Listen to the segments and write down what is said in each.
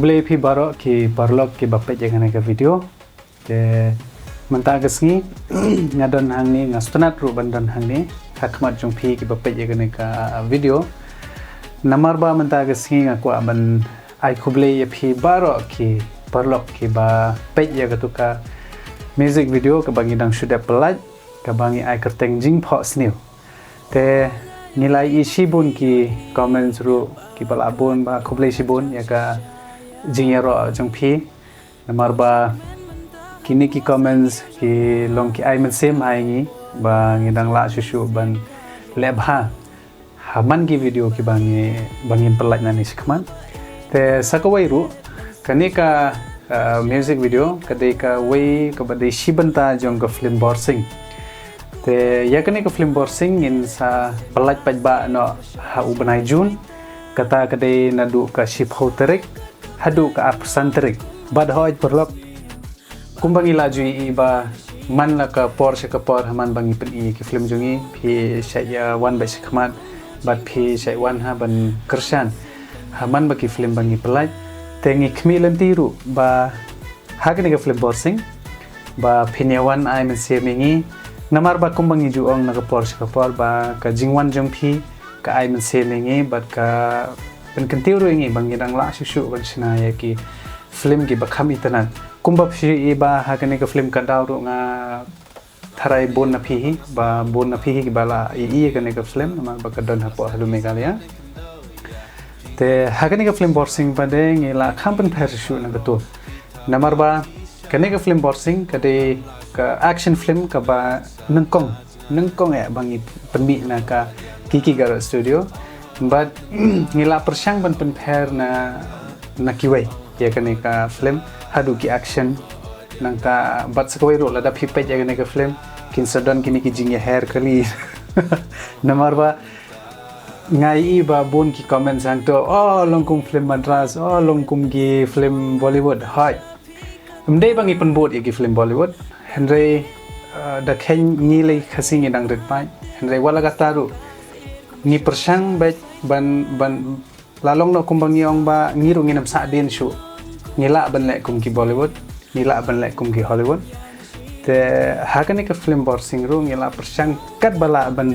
Khubor pi baro ki parlok ki bape jangan ke video te menta kesni ngadon hang ni ngastonat ru bandon hang ni hakmat jong pi ki bape jangan ke video namar ba menta kesni ngaku aban ai Khubor pi baro ki parlok ki ba pe jaga tuka music video ke bangi dang sudah pelaj ke bangi ai kerteng jing pho sniu te nilai isi bun ki comments ru ki balabun ba Khubor sibun ya ka jingero jong pi namar ba kini ki comments ki long ki ai men sem ai ngi ba ngidang la susu ban lebha haman ki video ki bangin pelaj nani sikman te sakawai ru kani ka music video kadai ka wei ka badai shibanta jong ka film borsing te ya kani ka film borsing in sa pelaj pajba no ha ubanai jun kata kadai nadu ka ship hoterik hadu ka arsan terik bad hoj perlok kumbangi laju iba man la ka Porsche ka por haman bangi pen i ki film jungi phi saya wan ba sikmat bad phi saya wan ha ban kersan haman ba ki film bangi pelaj tengi khmilan tiru ba hagni ka film borsing ba phinyawan ai men semingi namar ba kumbangi juong na ka Porsche ka por ba ka jingwan jong phi ka ai men semingi bad ka pen kentiru ingi bangi dang la susu ban sinaya ki film ki bakham itana kumba phi ba hagni ka film ka daw nga tharai bon na phi ba bon na phi ki bala i ka ne ka film namar ba ka don ha po halu megalia te hagani ka film borsing pade ngila khampan phar shu na to namar ba kane ka film borsing kade ka action film ka ba nangkong ya bangi penbi na ka kiki garo studio but ngila persyang ban penphar na kiwai ya kane ka film hadu ki action nangka bat sakawai ro lada phipet ya kane ka film kin sadon kini ki jingya hair kali namar ba ngai ba bon ki comment sang to oh longkum film madras oh longkum ki film Bollywood hai mdei bangi penbot ki film Bollywood henry da khen ngi le khasing dang ret pai henry wala gataru ni persang ban lalong no kumbangi ong ba ngiru nginam sa din shu ngila ban le kum ki Bollywood ngila ban le kum ki Hollywood te hakane ka film borsing ru ngila persang kat bala ban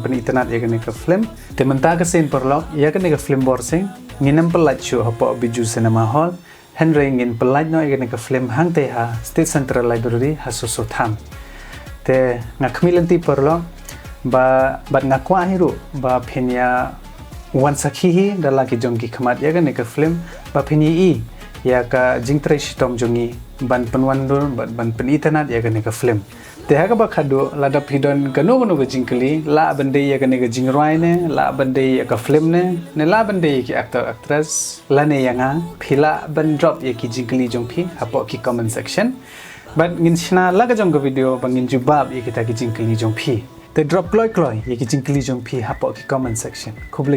peniternet ya kene ka film te menta ka sen perlok ya kene ka film borsing nginam pelaj shu hapo biju cinema hall henry ngin pelaj no ya kene ka film hang te ha state central library ha so tham te ngakmilanti perlok ba ngakwa hiru ba phenya wan sakhi dala ki jongki khmat ya kene ka film ba pheni i ya ka jingtre sitom jongi ban penwandur ban peniternet ya kene ka film te ha ka ba khadu lada pidon kanu kanu jingkli la bande ya kene ka jingroi ne la bande ya ka film ne la bande ki actor actress la ne yanga phila ban drop ya ki jingkli jongphi hapo ki comment section but ngin chna la ka jong ka video bangin jubab ya kita ki jingkli jongphi te drop kloi ya ki jingkli jongphi hapo ki comment section Khubor